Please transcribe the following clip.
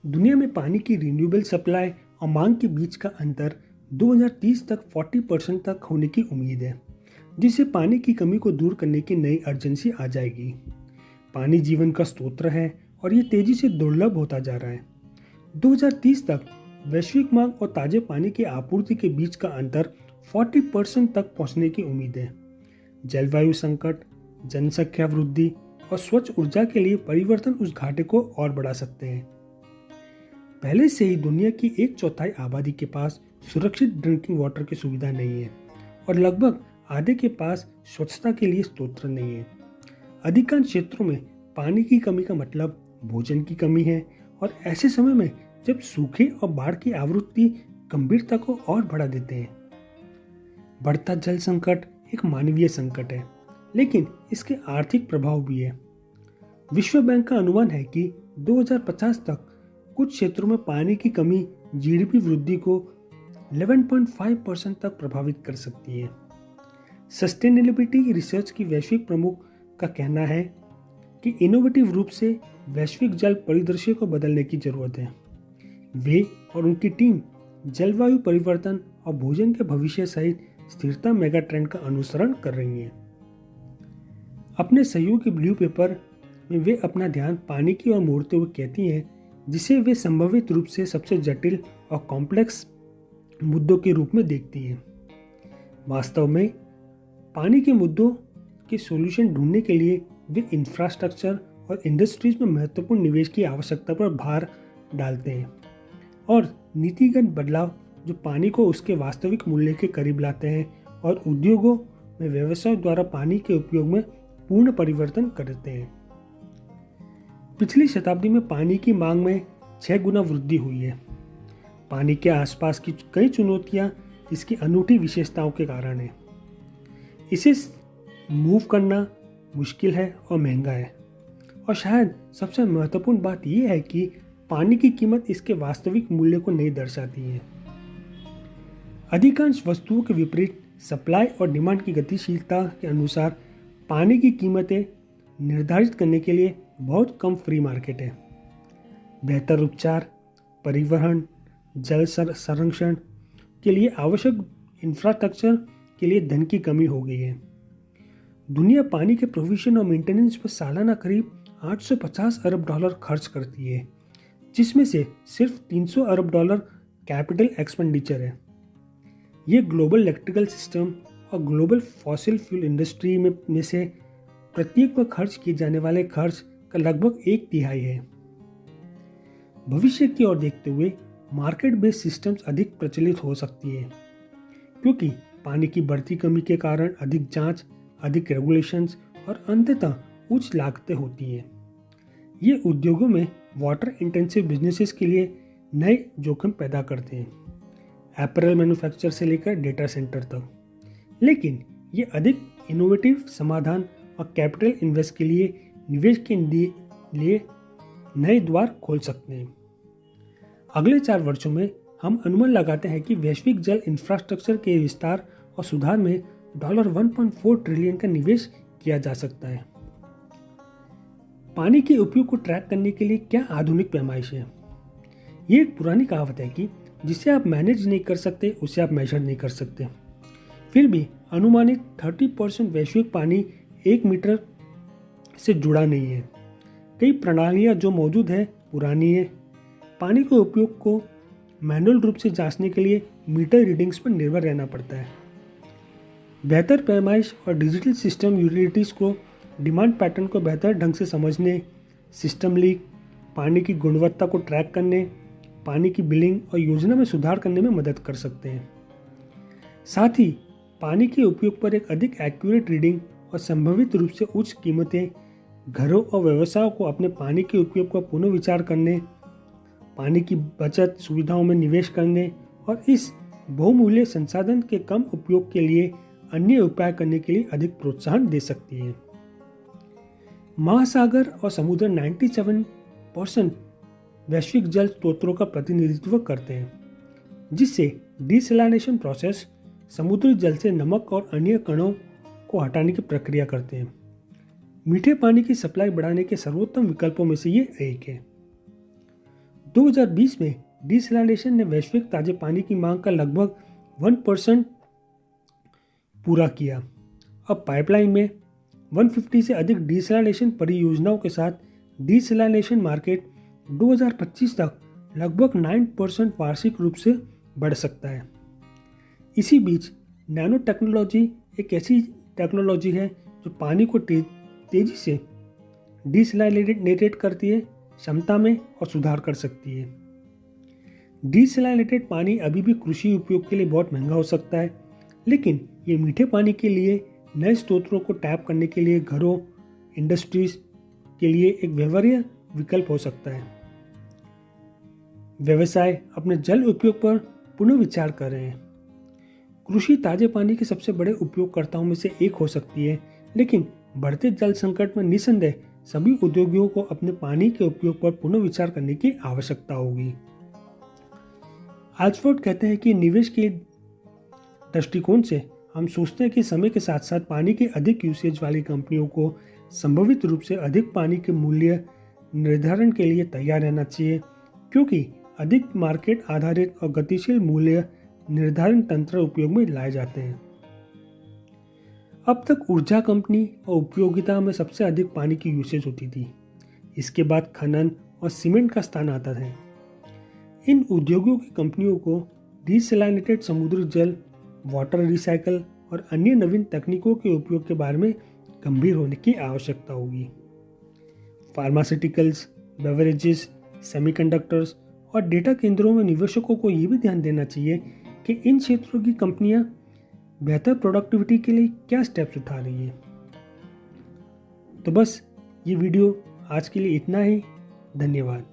दुनिया में पानी की रिन्यूएबल सप्लाई और मांग के बीच का अंतर 2030 तक 40% तक होने की उम्मीद है, जिससे पानी की कमी को दूर करने की नई अर्जेंसी आ जाएगी। पानी जीवन का स्रोत है और ये तेजी से दुर्लभ होता जा रहा है। 2030 तक वैश्विक मांग और ताजे पानी की आपूर्ति के बीच का अंतर 40% तक पहुंचने की उम्मीद है। जलवायु संकट, जनसंख्या वृद्धि और स्वच्छ ऊर्जा के लिए परिवर्तन उस घाटे को और बढ़ा सकते हैं। पहले से ही दुनिया की 1/4 आबादी के पास सुरक्षित ड्रिंकिंग वाटर की सुविधा नहीं है और लगभग आधे के पास स्वच्छता के लिए स्रोत नहीं है। अधिकांश क्षेत्रों में पानी की कमी का मतलब भोजन की कमी है और ऐसे समय में जब सूखे और बाढ़ की आवृत्ति गंभीरता को और बढ़ा देते हैं। बढ़ता जल संकट एक मानवीय संकट है, लेकिन इसके आर्थिक प्रभाव भी है। विश्व बैंक का अनुमान है कि 2050 तक कुछ क्षेत्रों में पानी की कमी जीडीपी वृद्धि को 11.5% तक प्रभावित कर सकती है। सस्टेनेबिलिटी रिसर्च की वैश्विक प्रमुख का कहना है कि इनोवेटिव रूप से वैश्विक जल परिदृश्य को बदलने की जरूरत है। वे और उनकी टीम जलवायु परिवर्तन और भोजन के भविष्य सहित स्थिरता मेगा ट्रेंड का अनुसरण कर रही हैं। अपने सहयोगी ब्लू पेपर में वे अपना ध्यान पानी की ओर मोड़ते हुए कहती हैं, जिसे वे संभावित रूप से सबसे जटिल और कॉम्प्लेक्स मुद्दों के रूप में देखती हैं। वास्तव में पानी के मुद्दों के सॉल्यूशन ढूंढने के लिए वे इंफ्रास्ट्रक्चर और इंडस्ट्रीज में महत्वपूर्ण निवेश की आवश्यकता पर भार डालते हैं और नीतिगत बदलाव जो पानी को उसके वास्तविक मूल्य के करीब लाते हैं और उद्योगों में व्यवसाय द्वारा पानी के उपयोग में पूर्ण परिवर्तन करते हैं। पिछली शताब्दी में पानी की मांग में 6 गुना वृद्धि हुई है। पानी के आसपास की कई चुनौतियां इसकी अनूठी विशेषताओं के कारण है। इसे मूव करना मुश्किल है और महंगा है, और शायद सबसे महत्वपूर्ण बात यह है कि पानी की कीमत इसके वास्तविक मूल्य को नहीं दर्शाती है। अधिकांश वस्तुओं के विपरीत सप्लाई और डिमांड की गतिशीलता के अनुसार पानी की कीमतें निर्धारित करने के लिए बहुत कम फ्री मार्केट है। बेहतर उपचार, परिवहन, जल संरक्षण के लिए आवश्यक इंफ्रास्ट्रक्चर के लिए धन की कमी हो गई है। दुनिया पानी के प्रोविजन और मेंटेनेंस पर सालाना करीब 850 अरब डॉलर खर्च करती है, जिसमें से सिर्फ 300 अरब डॉलर कैपिटल एक्सपेंडिचर है। ये ग्लोबल इलेक्ट्रिकल सिस्टम और ग्लोबल फॉसिल फ्यूल इंडस्ट्री में से प्रत्येक पर खर्च किए जाने वाले खर्च का लगभग 1/3 है। भविष्य की ओर देखते हुए मार्केट बेस्ड सिस्टम्स अधिक प्रचलित हो सकती है, क्योंकि पानी की बढ़ती कमी के कारण अधिक जांच, अधिक रेगुलेशंस और अंततः उच्च लागतें होती हैं। ये उद्योगों में वाटर इंटेंसिव बिजनेसेस के लिए नए जोखिम पैदा करते हैं, अपैरल मैन्युफैक्चर से लेकर डेटा सेंटर तक। लेकिन ये अधिक इनोवेटिव समाधान और कैपिटल इन्वेस्ट के लिए निवेश के लिए नए द्वार खोल सकते हैं। अगले 4 वर्षों में हम अनुमान लगाते हैं कि वैश्विक जल इंफ्रास्ट्रक्चर के विस्तार और सुधार में $1.4 ट्रिलियन का निवेश किया जा सकता है। पानी के उपयोग को ट्रैक करने के लिए क्या आधुनिक पैमाइश है? ये एक पुरानी कहावत है कि जिसे आप मैनेज नहीं कर सकते उसे आप मेजर नहीं कर सकते। फिर भी अनुमानित 30% वैश्विक पानी 1 मीटर से जुड़ा नहीं है। कई प्रणालियां जो मौजूद है पुरानी है। पानी के उपयोग को मैनुअल रूप से जांचने के लिए मीटर रीडिंग्स पर निर्भर रहना पड़ता है। बेहतर पैमाइश और डिजिटल सिस्टम यूटिलिटीज़ को डिमांड पैटर्न को बेहतर ढंग से समझने, सिस्टम लीक, पानी की गुणवत्ता को ट्रैक करने, पानी की बिलिंग और योजना में सुधार करने में मदद कर सकते हैं। साथ ही पानी के उपयोग पर एक अधिक एक्यूरेट रीडिंग और संभावित रूप से उच्च कीमतें घरों और व्यवसायों को अपने पानी के उपयोग का पुनर्विचार करने, पानी की बचत सुविधाओं में निवेश करने और इस बहुमूल्य संसाधन के कम उपयोग के लिए अन्य उपाय करने के लिए अधिक प्रोत्साहन दे सकती है। महासागर और समुद्र 97% वैश्विक जल स्रोतों का प्रतिनिधित्व करते हैं, जिससे डिसैलिनेशन प्रोसेस समुद्री जल से नमक और अन्य कणों को हटाने की प्रक्रिया करते हैं। मीठे पानी की सप्लाई बढ़ाने के सर्वोत्तम विकल्पों में से ये एक है। 2020 में डिसैलिनेशन ने वैश्विक ताजे पानी की मांग का लगभग 1% पूरा किया। अब पाइपलाइन में 150 से अधिक डिसैलिनेशन परियोजनाओं के साथ डिसैलिनेशन मार्केट 2025 तक लगभग 9% वार्षिक रूप से बढ़ सकता है। इसी बीच नैनो टेक्नोलॉजी एक ऐसी टेक्नोलॉजी है जो पानी को तेजी से डिसैलिनेट करती है, क्षमता में और सुधार कर सकती है। डिसैलिनेटेड पानी अभी भी कृषि उपयोग के लिए बहुत महंगा हो सकता है, लेकिन ये मीठे पानी के लिए नए स्रोतों को टैप करने के लिए घरों, इंडस्ट्रीज के लिए एक व्यवहार्य विकल्प हो सकता है। व्यवसाय अपने जल उपयोग पर पुनः विचार कर रहे हैं। कृषि ताजे पानी के सबसे बड़े उपयोगकर्ताओं में से एक हो सकती है, लेकिन बढ़ते जल संकट में निस्संदेह सभी उद्योगों को अपने पानी के उपयोग पर पुनः विचार करने की आवश्यकता होगी। आल्सवर्थ कहते हैं कि निवेश के दृष्टिकोण से हम सोचते हैं कि समय के साथ साथ पानी के अधिक यूसेज वाली कंपनियों को संभावित रूप से अधिक पानी के मूल्य निर्धारण के लिए तैयार रहना चाहिए, क्योंकि अधिक मार्केट आधारित और गतिशील मूल्य निर्धारण तंत्र उपयोग में लाए जाते हैं। अब तक ऊर्जा कंपनी और उपयोगिता में सबसे अधिक पानी की यूसेज होती थी। इसके बाद खनन और सीमेंट का स्थान आता है। इन उद्योगों की कंपनियों को डिसैलिनेटेड समुद्री जल, वाटर रिसाइकल और अन्य नवीन तकनीकों के उपयोग के बारे में गंभीर होने की आवश्यकता होगी। फार्मास्यूटिकल्स, बेवरेजेस, सेमीकंडक्टर्स और डेटा केंद्रों में निवेशकों को ये भी ध्यान देना चाहिए कि इन क्षेत्रों की कंपनियां बेहतर प्रोडक्टिविटी के लिए क्या स्टेप्स उठा रही हैं। तो बस ये वीडियो आज के लिए इतना ही। धन्यवाद।